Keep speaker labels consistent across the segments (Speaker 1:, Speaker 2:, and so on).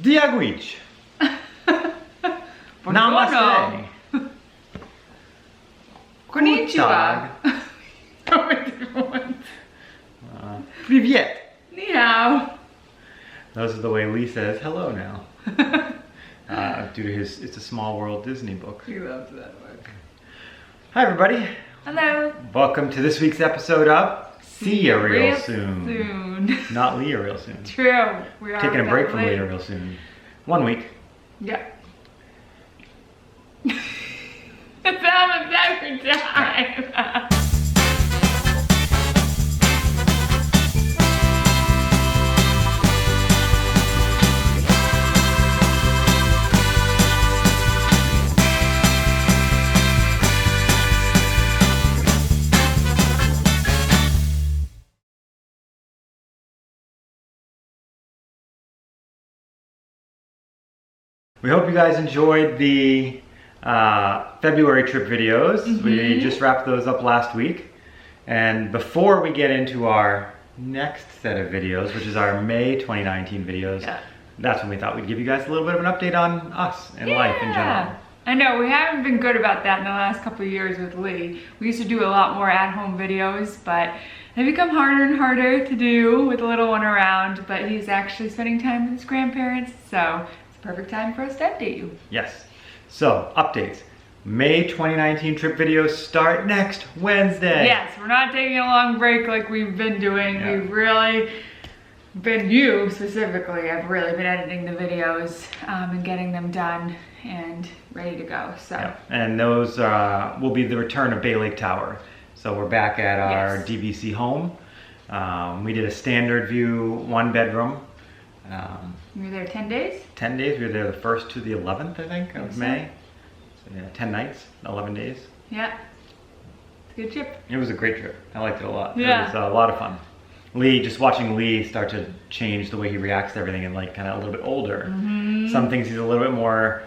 Speaker 1: Diagwich. Namaste.
Speaker 2: Konnichiwa.
Speaker 1: Privyet.
Speaker 2: Ni hao.
Speaker 1: Those are the way Lee says hello now. Due to his It's a Small World Disney book.
Speaker 2: He loves that book.
Speaker 1: Hi everybody.
Speaker 2: Hello.
Speaker 1: Welcome to this week's episode of SeeYaReelSoon.
Speaker 2: Soon.
Speaker 1: Not SeeYaReelSoon.
Speaker 2: True. We are
Speaker 1: Taking a break from SeeYaReelSoon. 1 week.
Speaker 2: Yeah. It happens every time.
Speaker 1: We hope you guys enjoyed the February trip videos. We just wrapped those up last week. And before we get into our next set of videos, which is our May 2019 videos, that's when we thought we'd give you guys a little bit of an update on us and life in general.
Speaker 2: I know, we haven't been good about that in the last couple of years with Lee. We used to do a lot more at-home videos, but they become harder and harder to do with the little one around, but he's actually spending time with his grandparents, so perfect time for us to update you.
Speaker 1: Yes. So, updates. May 2019 trip videos start next Wednesday.
Speaker 2: Yes, we're not taking a long break like we've been doing.
Speaker 1: Yeah.
Speaker 2: We've really been, you specifically, have really been editing the videos and getting them done and ready to go. So.
Speaker 1: Yeah. And those will be the return of Bay Lake Tower. So we're back at our DVC home. We did a standard view, 1 bedroom.
Speaker 2: You were there 10 days?
Speaker 1: 10 days. We were there the 1st to the 11th, I think, of May. So yeah, 10 nights, 11 days.
Speaker 2: Yeah. It's a good trip.
Speaker 1: It was a great trip. I liked it a lot.
Speaker 2: Yeah.
Speaker 1: It was a lot of fun. Lee, just watching Lee start to change the way he reacts to everything and like kind of a little bit older. Some things he's a little bit more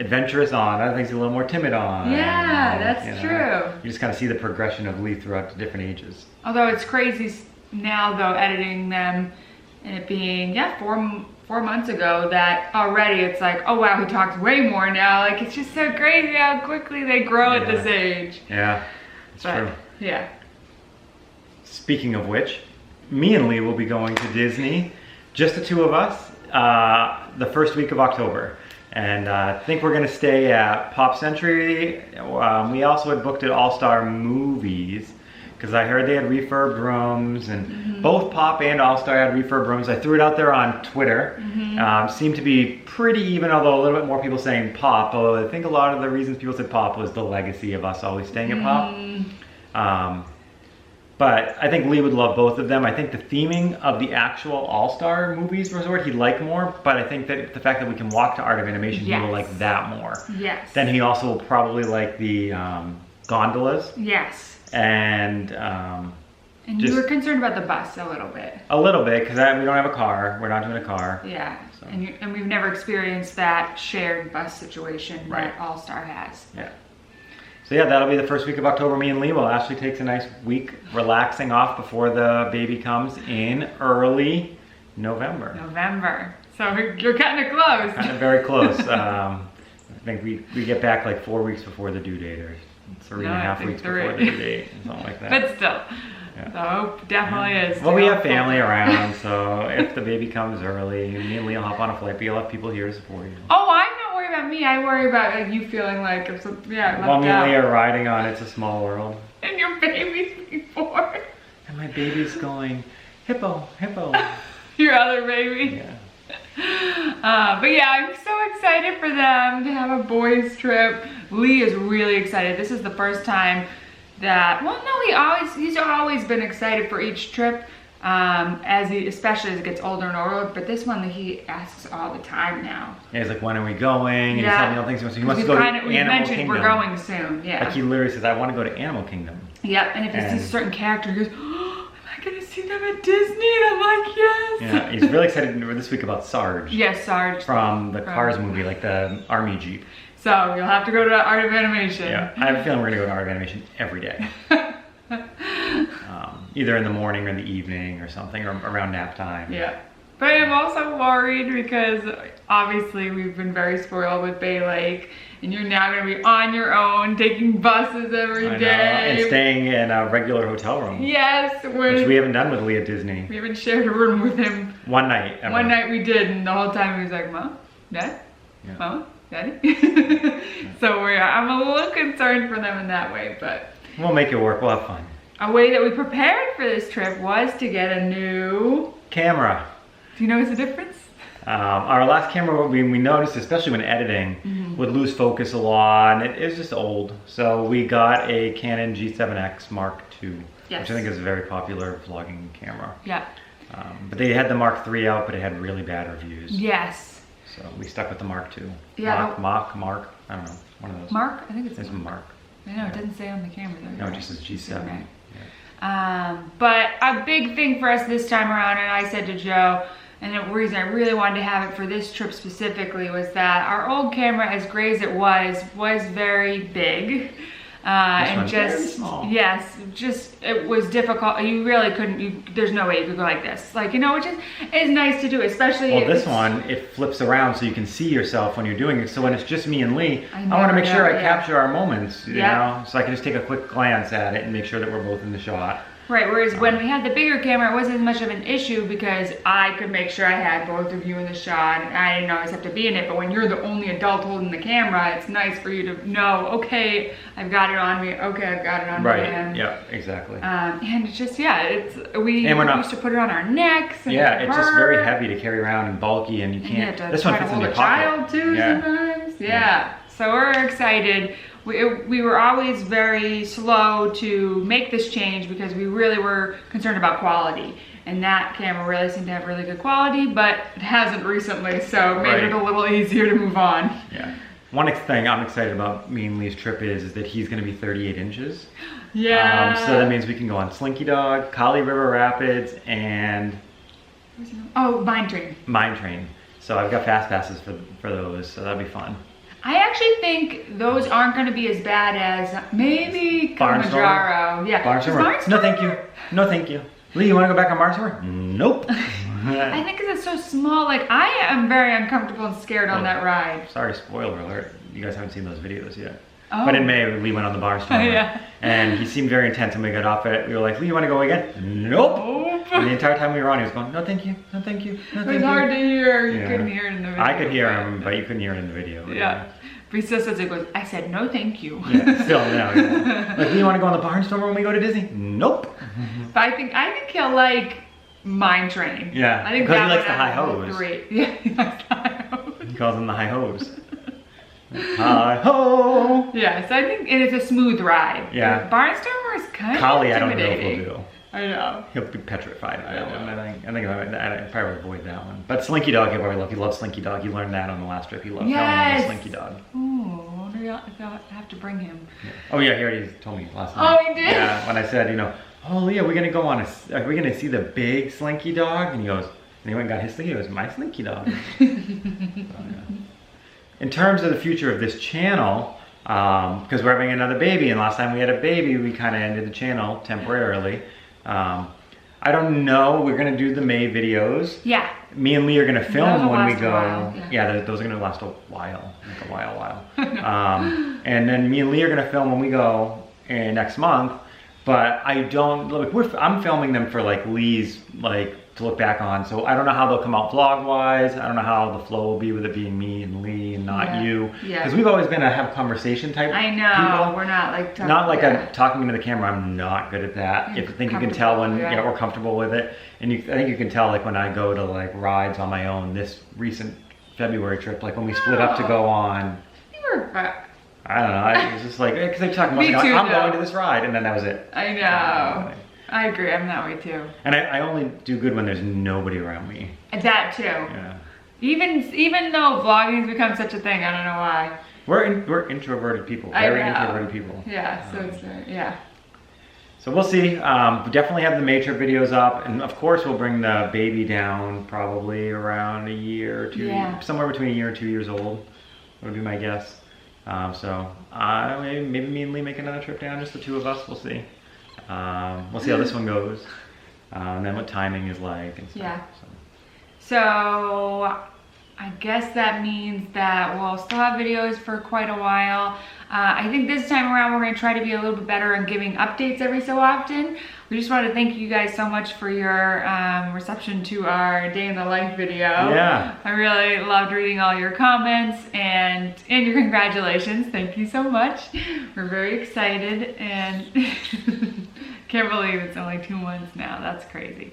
Speaker 1: adventurous on, other things he's a little more timid on.
Speaker 2: Yeah, that's true.
Speaker 1: You just kind of see the progression of Lee throughout the different ages.
Speaker 2: Although it's crazy now though, editing them and it being, 4 months ago, that already it's like, oh wow, he talks way more now. Like, it's just so crazy how quickly they grow at this age.
Speaker 1: Yeah, it's true.
Speaker 2: Yeah.
Speaker 1: Speaking of which, me and Lee will be going to Disney, just the two of us, the first week of October. And I think we're gonna stay at Pop Century. We also had booked at All-Star Movies, because I heard they had refurbed rooms, and both Pop and All-Star had refurbed rooms. I threw it out there on Twitter. Seemed to be pretty even, although a little bit more people saying Pop, although I think a lot of the reasons people said Pop was the legacy of us always staying at Pop. But I think Lee would love both of them. I think the theming of the actual All-Star Movies resort he'd like more, but I think that the fact that we can walk to Art of Animation, he will like that more.
Speaker 2: Yes.
Speaker 1: Then he also will probably like the gondolas.
Speaker 2: Yes.
Speaker 1: And
Speaker 2: you were concerned about the bus a little bit.
Speaker 1: A little bit, because we don't have a car. We're not doing a car.
Speaker 2: Yeah,
Speaker 1: so.
Speaker 2: and we've never experienced that shared bus situation that All-Star has.
Speaker 1: Yeah. So yeah, that'll be the first week of October. Me and Lee will Ashley takes a nice week relaxing off before the baby comes in early November.
Speaker 2: So you're kind of close.
Speaker 1: Kind of very close. I think we get back like 4 weeks before the due date, or 3.5 weeks before the due date, something like that.
Speaker 2: But still, the hope definitely is.
Speaker 1: Well, we have family around, so if the baby comes early, me and Lee will hop on a flight, but you'll have people here to support you.
Speaker 2: Oh, I'm not worried about me. I worry about you feeling like if something, left
Speaker 1: Well, me
Speaker 2: out.
Speaker 1: and Lee are riding on It's a Small World.
Speaker 2: And your baby's before.
Speaker 1: And my baby's going, hippo, hippo.
Speaker 2: Your other baby.
Speaker 1: Yeah.
Speaker 2: But yeah, I'm so excited for them to have a boys trip. Lee is really excited. This is the first time that, well, no, he's always been excited for each trip, especially as he gets older and older, but this one he asks all the time now.
Speaker 1: Yeah, he's like, when are we going? And he's telling me all things he wants to go to Animal Kingdom.
Speaker 2: We're going soon,
Speaker 1: Like he literally says, I want to go to Animal Kingdom.
Speaker 2: Yep, and if he sees a certain character, he goes, oh, am I going to see them at Disney? And I'm like, yes.
Speaker 1: Yeah, he's really excited this week about Sarge.
Speaker 2: Yes, Sarge.
Speaker 1: From the Cars movie, like the army Jeep.
Speaker 2: So you'll have to go to Art of Animation.
Speaker 1: Yeah, I have a feeling we're gonna go to Art of Animation every day. Either in the morning or in the evening or something, or around nap time.
Speaker 2: Yeah. But I am also worried because obviously we've been very spoiled with Bay Lake, and you're now going to be on your own, taking buses every day.
Speaker 1: And staying in a regular hotel room.
Speaker 2: Yes.
Speaker 1: Which we haven't done with Lee at Disney.
Speaker 2: We haven't shared a room with him.
Speaker 1: One night. Ever.
Speaker 2: One night we did, and the whole time he was like, Mom, Dad,
Speaker 1: yeah.
Speaker 2: Mama, Daddy. So I'm a little concerned for them in that way, but
Speaker 1: we'll make it work. We'll have fun.
Speaker 2: A way that we prepared for this trip was to get a new
Speaker 1: camera.
Speaker 2: Do you notice the difference?
Speaker 1: Our last camera, we noticed, especially when editing, would lose focus a lot, and it is just old. So we got a Canon G7X Mark II,
Speaker 2: yes.
Speaker 1: which I think is a very popular vlogging camera.
Speaker 2: Yeah.
Speaker 1: But they had the Mark III out, but it had really bad reviews.
Speaker 2: Yes.
Speaker 1: So we stuck with the Mark II.
Speaker 2: Yeah.
Speaker 1: Mark, I don't know, one of those.
Speaker 2: Mark? I think it's
Speaker 1: a Mark.
Speaker 2: I know, it doesn't say on the camera though.
Speaker 1: No, it just says G7.
Speaker 2: Right.
Speaker 1: Yeah.
Speaker 2: But a big thing for us this time around, and I said to Joe, and the reason I really wanted to have it for this trip specifically was that our old camera, as great as it was very big. And just,
Speaker 1: very small.
Speaker 2: Yes, just, it was difficult. You really couldn't, there's no way you could go like this. Like, you know, which is nice to do, especially
Speaker 1: well, this one, it flips around so you can see yourself when you're doing it. So when it's just me and Lee, I want to make sure I capture our moments, you know? So I can just take a quick glance at it and make sure that we're both in the shot.
Speaker 2: Right, whereas when we had the bigger camera, it wasn't as much of an issue because I could make sure I had both of you in the shot, and I didn't always have to be in it. But when you're the only adult holding the camera, it's nice for you to know, okay, I've got it on me, okay, I've got it on me.
Speaker 1: Right, yeah, exactly.
Speaker 2: And it's just, we used to put it on our necks. And
Speaker 1: yeah, it's just very heavy to carry around and bulky, and you can't, this one fits in your pocket.
Speaker 2: Child too sometimes, So we're excited. We were always very slow to make this change because we really were concerned about quality. And that camera really seemed to have really good quality, but it hasn't recently, so it made it a little easier to move on.
Speaker 1: Yeah. One thing I'm excited about me and Lee's trip is that he's going to be 38 inches.
Speaker 2: Yeah.
Speaker 1: So that means we can go on Slinky Dog, Kali River Rapids, and...
Speaker 2: Oh, Mine Train.
Speaker 1: Mine Train. So I've got fast passes for those, so that'll be fun.
Speaker 2: I actually think those aren't going to be as bad as maybe Kilimanjaro. Yeah.
Speaker 1: Barnstormer? No, thank you. No, thank you. Lee, you want to go back on Barnstormer? Nope.
Speaker 2: I think because it's so small, like I am very uncomfortable and scared on that ride.
Speaker 1: Sorry, spoiler alert. You guys haven't seen those videos yet.
Speaker 2: Oh.
Speaker 1: But in May, Lee went on the Barnstormer. And he seemed very intense when we got off it. We were like, Lee, you want to go again? Nope. And the entire time we were on, he was going, no, thank you. No, thank you. No, thank you.
Speaker 2: It was hard to hear. You couldn't hear it in the video.
Speaker 1: I could hear him, but you couldn't hear it in the video.
Speaker 2: Yeah. But he still says it goes, I said, no, thank you.
Speaker 1: Yeah, still, no. Yeah. Like, you want to go on the Barnstormer when we go to Disney? Nope.
Speaker 2: But I think he'll like Mine Train.
Speaker 1: Yeah,
Speaker 2: I think
Speaker 1: because he likes the high hose.
Speaker 2: Yeah, he likes the high hose.
Speaker 1: He calls them the high hose. Hi ho!
Speaker 2: Yeah, so I think it's a smooth ride.
Speaker 1: Yeah.
Speaker 2: Barnstormer is kind of
Speaker 1: Kali, I don't know if he'll do.
Speaker 2: I know.
Speaker 1: He'll be petrified of that one. I probably would avoid that one. But Slinky Dog, he'll probably love. He loves Slinky Dog. He learned that on the last trip. He loved filming Slinky Dog.
Speaker 2: Ooh, I wonder if I'll have to bring him.
Speaker 1: Yeah. Oh yeah, he already told me last night.
Speaker 2: Oh, he did?
Speaker 1: Yeah, when I said, oh Leah, we're gonna go on are we gonna see the big Slinky Dog? And he goes, and he went and got his Slinky. He goes, my Slinky Dog. So, yeah. In terms of the future of this channel, because we're having another baby, and last time we had a baby, we kind of ended the channel temporarily. I don't know. We're gonna do the May videos.
Speaker 2: Yeah.
Speaker 1: Me and Lee are gonna film when we go.
Speaker 2: Yeah,
Speaker 1: those are gonna last a while, like a while. And then me and Lee are gonna film when we go next month. But I don't look. I'm filming them for like Lee's to look back on. So I don't know how they'll come out vlog wise. I don't know how the flow will be with it being me and Lee and not you.
Speaker 2: Yeah.
Speaker 1: Because we've always been a have conversation type.
Speaker 2: I know.
Speaker 1: People.
Speaker 2: We're not like
Speaker 1: talking into the camera. I'm not good at that. I think you can tell when we're comfortable with it, and I think you can tell when I go to rides on my own. This recent February trip, when we split up to go on.
Speaker 2: You were.
Speaker 1: I don't know. It was just because they talking about I'm going to this ride, and then that was it.
Speaker 2: I know. I agree. I'm that way too.
Speaker 1: And I only do good when there's nobody around me.
Speaker 2: That too.
Speaker 1: Yeah.
Speaker 2: Even though vlogging's become such a thing, I don't know why.
Speaker 1: We're introverted people. Very introverted people.
Speaker 2: Yeah. So it's
Speaker 1: So we'll see. We definitely have the May trip videos up, and of course we'll bring the baby down probably around a year or two. Yeah. Somewhere between a year and 2 years old would be my guess. So maybe me and Lee make another trip down, just the two of us. We'll see. We'll see how this one goes, and then what timing is like and stuff.
Speaker 2: Yeah. So I guess that means that we'll still have videos for quite a while. I think this time around we're going to try to be a little bit better on giving updates every so often. We just want to thank you guys so much for your reception to our day in the life video.
Speaker 1: Yeah.
Speaker 2: I really loved reading all your comments and your congratulations. Thank you so much. We're very excited and can't believe it's only 2 months now. That's crazy.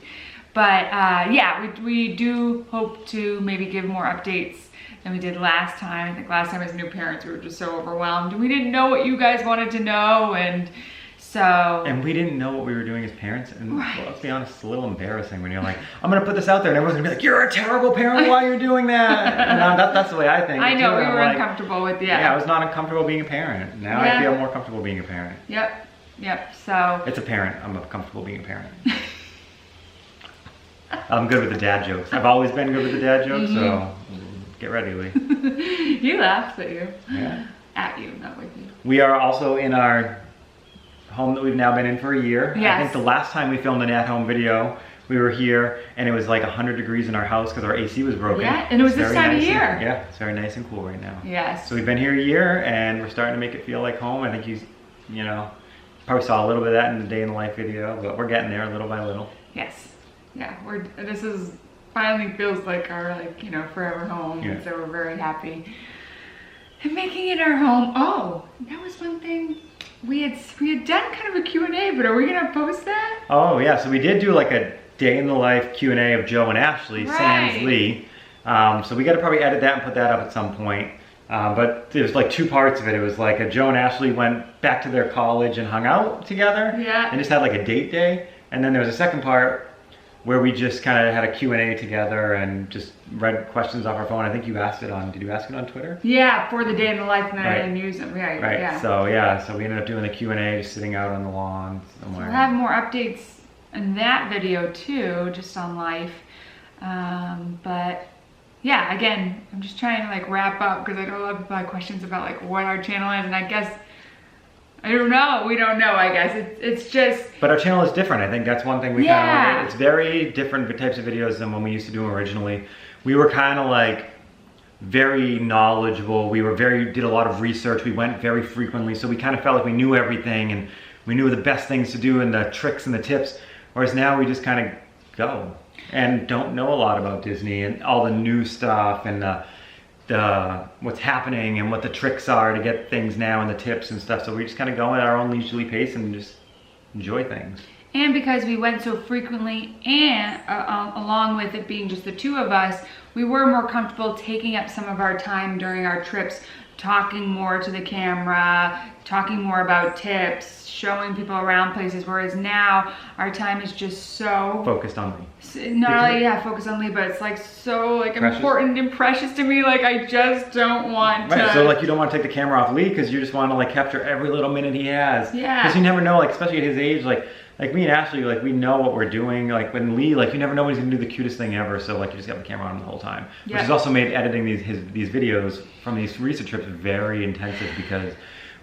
Speaker 2: But yeah, we do hope to maybe give more updates than we did last time. I think last time as new parents, we were just so overwhelmed and we didn't know what you guys wanted to know, and so... And
Speaker 1: we didn't know what we were doing as parents, and well, let's be honest, it's a little embarrassing when you're like, I'm gonna put this out there and everyone's gonna be like, you're a terrible parent, why you're doing that? And that's the way I think.
Speaker 2: I know,
Speaker 1: too.
Speaker 2: we were
Speaker 1: like,
Speaker 2: uncomfortable with,
Speaker 1: yeah, I was not uncomfortable being a parent. Now I feel more comfortable being a parent.
Speaker 2: Yep, so...
Speaker 1: It's a parent, I'm comfortable being a parent. I'm good with the dad jokes. I've always been good with the dad jokes, so get ready, Lee.
Speaker 2: You laughed at you.
Speaker 1: Yeah.
Speaker 2: At you, not with you.
Speaker 1: We are also in our home that we've now been in for a year.
Speaker 2: Yes.
Speaker 1: I think the last time we filmed an at-home video, we were here and it was like 100 degrees in our house because our AC was broken.
Speaker 2: Yeah, and it was this time of year.
Speaker 1: Yeah, it's very nice and cool right now.
Speaker 2: Yes.
Speaker 1: So we've been here a year and we're starting to make it feel like home. I think you know, probably saw a little bit of that in the day in the life video, but we're getting there little by little.
Speaker 2: Yes. Yeah, this is finally feels like our forever home, and so we're very happy and making it our home. Oh, that was one thing we had done kind of a Q&A, but are we gonna post that?
Speaker 1: Oh yeah, so we did do like a day in the life Q&A of Joe and Ashley, sans Lee. So we got to probably edit that and put that up at some point. But there's like 2 parts of it. It was like Joe and Ashley went back to their college and hung out together.
Speaker 2: Yeah.
Speaker 1: And just had like a date day. And then there was a second part where we just kind of had a Q&A together and just read questions off our phone. I think you asked it on, did you ask it on Twitter?
Speaker 2: Yeah, for the day in the life, and I didn't use them. Right, yeah.
Speaker 1: So we ended up doing the Q&A, just sitting out on the lawn somewhere.
Speaker 2: We'll have more updates in that video too, just on life. But yeah, again, I'm just trying to like wrap up because I know a lot of people have questions about like what our channel is, and I guess I don't know. We don't know, I guess. It's just...
Speaker 1: But our channel is different. I think that's one thing we kind of... It's very different types of videos than when we used to do them originally. We were kind of like very knowledgeable. We were did a lot of research. We went very frequently. So we kind of felt like we knew everything and we knew the best things to do and the tricks and the tips. Whereas now we just kind of go and don't know a lot about Disney and all the new stuff and what's happening and what the tricks are to get things now and the tips and stuff. So we just kind of go at our own leisurely pace and just enjoy things.
Speaker 2: And because we went so frequently and along with it being just the 2 of us, we were more comfortable taking up some of our time during our trips, talking more to the camera, talking more about tips, showing people around places, whereas now our time is just so
Speaker 1: focused on me.
Speaker 2: Not only focused on Lee, but it's like so like
Speaker 1: precious.
Speaker 2: Important and precious to me. Like I just don't want to.
Speaker 1: Right, so like you don't want to take the camera off Lee because you just want to like capture every little minute he has.
Speaker 2: Yeah.
Speaker 1: Because you never know, like especially at his age, like me and Ashley, like we know what we're doing. Like when Lee, like you never know when he's gonna do the cutest thing ever. So like you just got the camera on him the whole time, which has also made editing these videos from these research trips very intensive because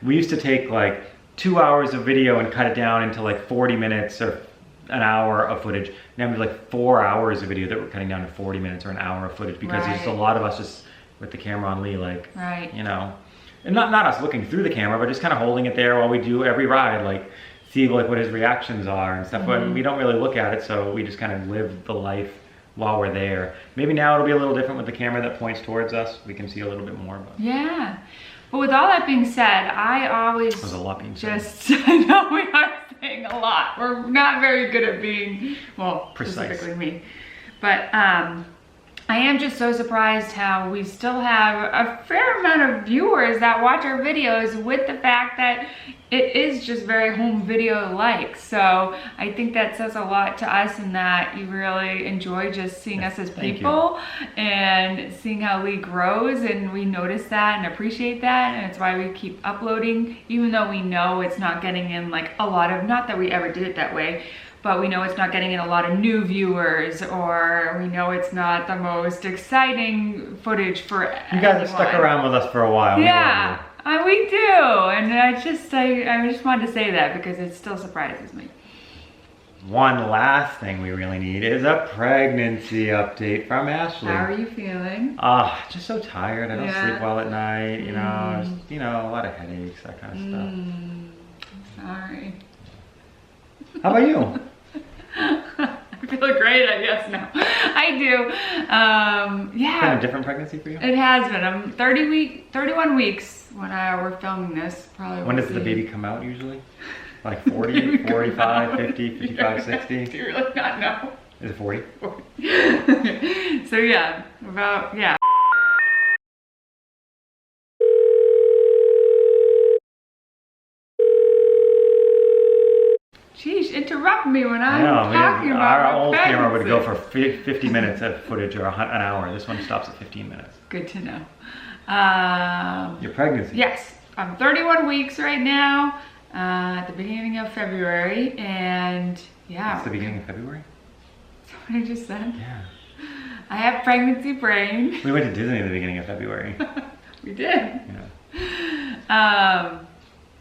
Speaker 1: we used to take like 2 hours of video and cut it down into like 40 minutes or an hour of footage. Now we have like 4 hours of video that we're cutting down to 40 minutes or an hour of footage because there's just a lot of us just with the camera on Lee, like, you know, and not us looking through the camera, but just kind of holding it there while we do every ride, like see like what his reactions are and stuff. But we don't really look at it, so we just kind of live the life while we're there. Maybe now it'll be a little different with the camera that points towards us. We can see a little bit more. But.
Speaker 2: Yeah. But with all that being said, I always
Speaker 1: There's a lot being said.
Speaker 2: I know we are saying a lot. We're not very good at being, well,
Speaker 1: precise.
Speaker 2: Specifically me. But I am just so surprised how we still have a fair amount of viewers that watch our videos with the fact that it is just very home video-like. So I think that says a lot to us in that you really enjoy just seeing us as people and seeing how Lee grows, and we notice that and appreciate that, and it's why we keep uploading, even though we know it's not getting in like a lot of, not that we ever did it that way, but we know it's not getting in a lot of new viewers, or we know it's not the most exciting footage for
Speaker 1: You guys have stuck around with us for a while.
Speaker 2: Yeah, we do, and I just wanted to say that because it still surprises me.
Speaker 1: one last thing we really need is a pregnancy update from Ashley.
Speaker 2: How are you feeling?
Speaker 1: Just so tired. I don't sleep well at night. You know, just, a lot of headaches, that kind of stuff.
Speaker 2: Sorry.
Speaker 1: How about you?
Speaker 2: I feel great, I guess now. I do. Yeah.
Speaker 1: Been a different pregnancy for you?
Speaker 2: It has been. I'm 31 weeks when we're filming this. Probably.
Speaker 1: When does the baby come out usually? Like 40, 45, 50, 55, 60?
Speaker 2: Do you really not know?
Speaker 1: Is it 40?
Speaker 2: 40. So yeah, yeah. Sheesh, interrupt me when I'm talking about
Speaker 1: our old
Speaker 2: pregnancy.
Speaker 1: camera would go for 50 minutes of footage or an hour. This one stops at 15 minutes.
Speaker 2: Good to know.
Speaker 1: Your pregnancy?
Speaker 2: Yes, I'm 31 weeks right now. At the beginning of February, and yeah.
Speaker 1: It's the beginning of February?
Speaker 2: That's what I just said?
Speaker 1: Yeah.
Speaker 2: I have pregnancy brain.
Speaker 1: We went to Disney at the beginning of February.
Speaker 2: We did.
Speaker 1: Yeah.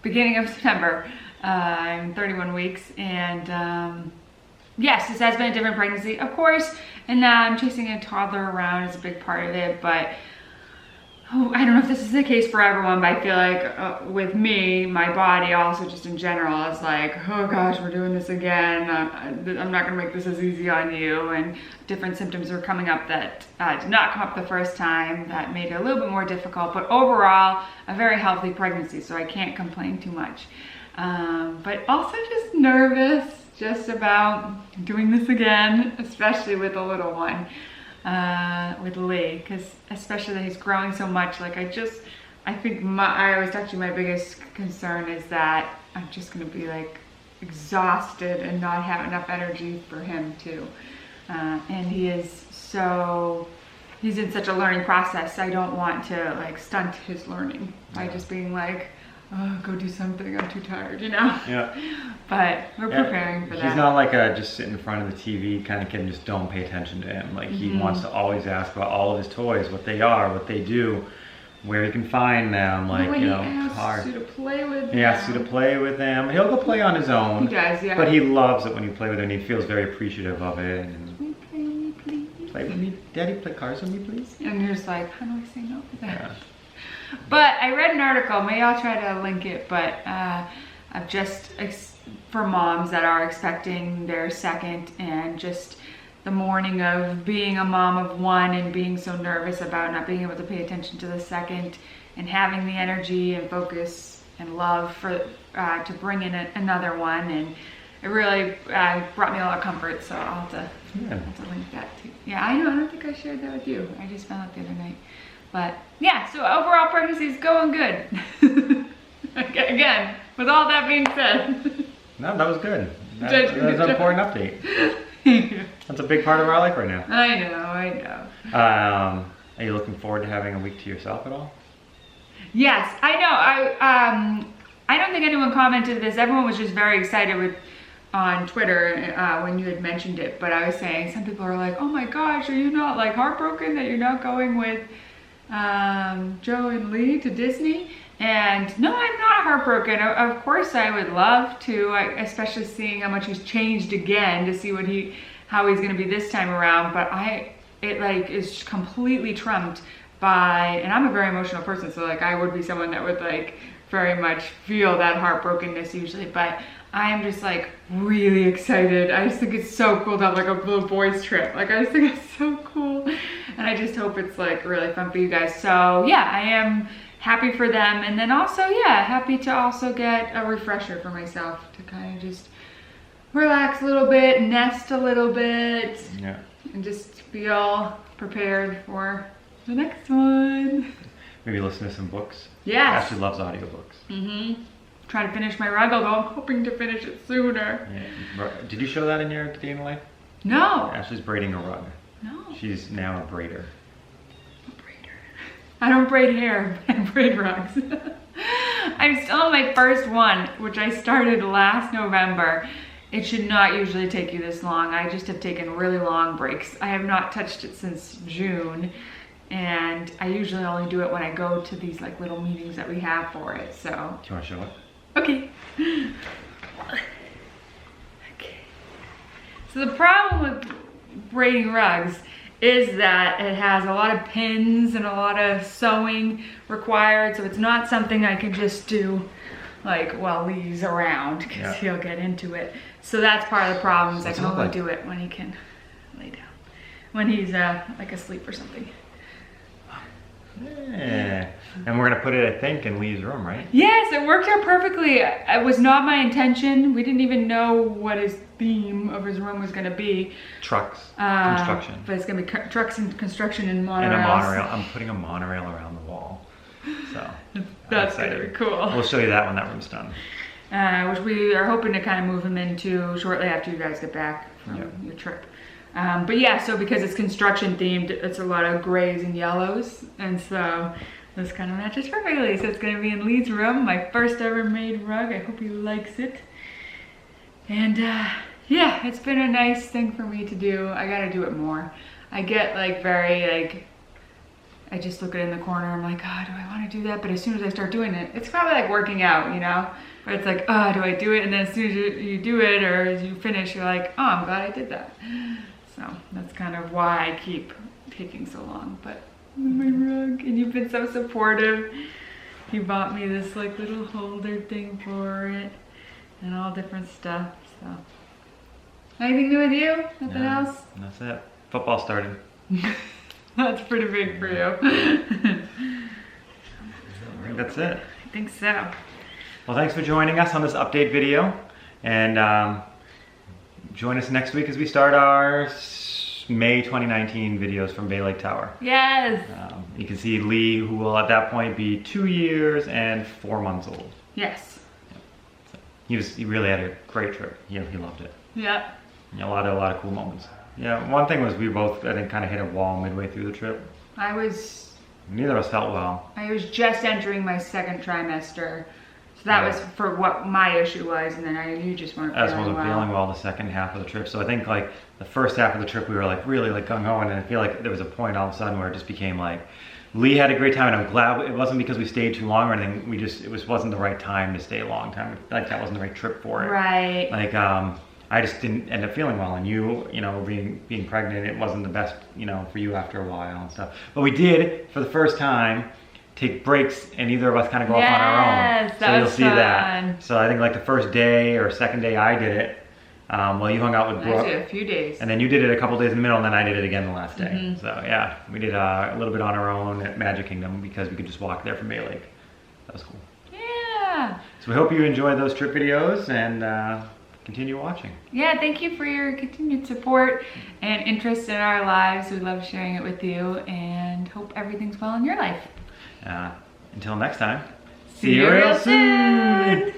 Speaker 2: Beginning of September. I'm 31 weeks, and yes, this has been a different pregnancy, of course, and I'm chasing a toddler around is a big part of it, but I don't know if this is the case for everyone, but I feel like with me, my body also just in general is like, oh gosh, we're doing this again. I'm not gonna make this as easy on you. And different symptoms are coming up that did not come up the first time that made it a little bit more difficult. But overall, a very healthy pregnancy, so I can't complain too much. But also just nervous just about doing this again, especially with a little one. With Lee, because especially that he's growing so much, like I think I always talk to you, my biggest concern is that I'm just gonna be like exhausted and not have enough energy for him too. And he's in such a learning process. I don't want to like stunt his learning by just being like, oh, go do something, I'm too tired,
Speaker 1: Yeah.
Speaker 2: But we're preparing for that.
Speaker 1: He's not like a just sit in front of the TV kind of kid and just don't pay attention to him. Like he wants to always ask about all of his toys, what they are, what they do, where he can find them, like,
Speaker 2: he asks you to play with him.
Speaker 1: He asks you to play with him. He'll go play on his own.
Speaker 2: He does, yeah.
Speaker 1: But he loves it when you play with him, and he feels very appreciative of it. And
Speaker 2: Play with me, please.
Speaker 1: Play with me, Daddy, play cars with me, please.
Speaker 2: And you're just like, how do I say no to that?
Speaker 1: Yeah.
Speaker 2: But I read an article, maybe I'll try to link it, but I've just, for moms that are expecting their second, and just the morning of being a mom of one and being so nervous about not being able to pay attention to the second, and having the energy and focus and love for to bring in another one, and it really brought me a lot of comfort, so I'll have to link that too. Yeah, I know, I don't think I shared that with you. I just found out the other night. But yeah, so overall pregnancy is going good. Again, with all that being said.
Speaker 1: No, that was good. That was an important update. That's a big part of our life right now.
Speaker 2: I know.
Speaker 1: Are you looking forward to having a week to yourself at all?
Speaker 2: Yes, I know. I don't think anyone commented this. Everyone was just very excited on Twitter when you had mentioned it. But I was saying, some people are like, oh my gosh, are you not like heartbroken that you're not going with Joe and Lee to Disney? And no, I'm not heartbroken. Of course I would love to, especially seeing how much he's changed again, to see how he's gonna be this time around. But it like is completely trumped by, and I'm a very emotional person, so like I would be someone that would like very much feel that heartbrokenness usually, but I am just like really excited. I just think it's so cool to have like a little boys trip. Like I just think it's so cool. And I just hope it's like really fun for you guys. So yeah, I am happy for them. And then also, yeah, happy to also get a refresher for myself to kind of just relax a little bit, nest a little bit, and just feel prepared for the next one.
Speaker 1: Maybe listen to some books.
Speaker 2: Yes.
Speaker 1: Ashley loves audiobooks.
Speaker 2: Trying to finish my rug, although I'm hoping to finish it sooner.
Speaker 1: Yeah. Did you show that in your day in the life?
Speaker 2: No.
Speaker 1: Ashley's braiding a rug.
Speaker 2: No.
Speaker 1: She's now a braider.
Speaker 2: I don't braid hair, but I braid rugs. I'm still on my first one, which I started last November. It should not usually take you this long. I just have taken really long breaks. I have not touched it since June, and I usually only do it when I go to these like little meetings that we have for it, so.
Speaker 1: Do you want to show it?
Speaker 2: Okay. So the problem with braiding rugs is that it has a lot of pins and a lot of sewing required, so it's not something I can just do like while Lee's around, because he'll get into it. So that's part of the problem, is I can only do it when he can lay down, when he's like asleep or something.
Speaker 1: Yeah. And we're gonna put it, I think, in Lee's room, right?
Speaker 2: Yes, it worked out perfectly. It was not my intention. We didn't even know what his theme of his room was gonna be.
Speaker 1: Trucks, construction.
Speaker 2: But it's gonna be trucks and construction and monorails.
Speaker 1: And a monorail. I'm putting a monorail around the wall. So
Speaker 2: that's gonna be cool.
Speaker 1: We'll show you that when that room's done.
Speaker 2: Which we are hoping to kind of move him into shortly after you guys get back from your trip. But yeah, so because it's construction themed, it's a lot of grays and yellows, and so this kind of matches perfectly. So it's gonna be in Lee's room, my first ever made rug. I hope he likes it. And yeah, it's been a nice thing for me to do. I gotta do it more. I get like very like, I just look at it in the corner, I'm like, oh, do I wanna do that? But as soon as I start doing it, it's probably like working out, you know? Where it's like, oh, do I do it? And then as soon as you do it, or as you finish, you're like, oh, I'm glad I did that. So that's kind of why I keep taking so long. But my rug, and you've been so supportive. You bought me this like little holder thing for it, and all different stuff. So anything new with you? Nothing else?
Speaker 1: That's it. Football started.
Speaker 2: That's pretty big for you.
Speaker 1: I think that's it.
Speaker 2: I think so.
Speaker 1: Well, thanks for joining us on this update video, and join us next week as we start our May 2019 videos from Bay Lake Tower.
Speaker 2: Yes.
Speaker 1: You can see Lee, who will at that point be 2 years and 4 months old.
Speaker 2: Yes.
Speaker 1: So he really had a great trip. He loved it.
Speaker 2: Yeah.
Speaker 1: A lot of cool moments. Yeah, one thing was we both, I think, kind of hit a wall midway through the trip. Neither of us felt well.
Speaker 2: I was just entering my second trimester. So that was for what my issue was, and then you just weren't feeling well.
Speaker 1: I wasn't feeling well the second half of the trip. So I think like the first half of the trip we were like really like gung-ho, and I feel like there was a point all of a sudden where it just became like, Lee had a great time, and I'm glad it wasn't because we stayed too long or anything. It wasn't the right time to stay a long time. Like that wasn't the right trip for it.
Speaker 2: Right.
Speaker 1: Like I just didn't end up feeling well, and you know, being pregnant, it wasn't the best, you know, for you after a while and stuff. But we did, for the first time, take breaks, and neither of us kind of go off on our own. So you'll see that. So I think like the first day or second day I did it, while you hung out with Brooke.
Speaker 2: I did a few days.
Speaker 1: And then you did it a couple days in the middle, and then I did it again the last day. So yeah, we did a little bit on our own at Magic Kingdom because we could just walk there from Bay Lake. That was cool.
Speaker 2: Yeah.
Speaker 1: So we hope you enjoyed those trip videos, and continue watching.
Speaker 2: Yeah, thank you for your continued support and interest in our lives. We love sharing it with you, and hope everything's well in your life.
Speaker 1: Until next time,
Speaker 2: see you real soon.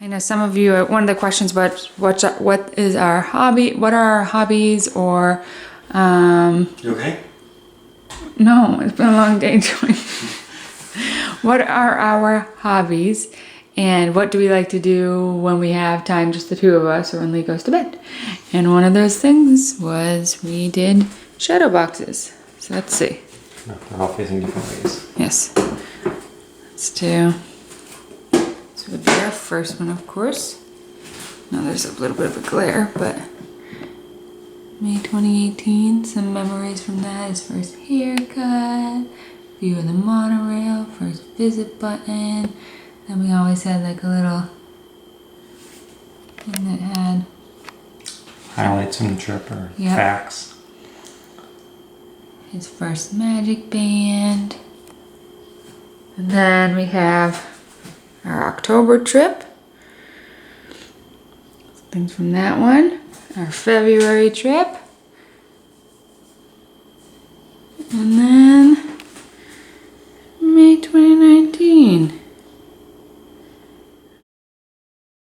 Speaker 2: I know some of you, one of the questions about what is our hobby, what are our hobbies, or
Speaker 1: You okay?
Speaker 2: No, it's been a long day. What are our hobbies, and what do we like to do when we have time, just the two of us, or when Lee goes to bed? And one of those things was we did shadow boxes. So let's see.
Speaker 1: No, they're all facing different ways.
Speaker 2: Yes. Let's do. This would be our first one, of course. Now there's a little bit of a glare, but May 2018, some memories from that. His first haircut, view of the monorail, first visit button. Then we always had like a little thing that had
Speaker 1: highlights from the trip or facts.
Speaker 2: His first magic band. And then we have our October trip. Things from that one. Our February trip.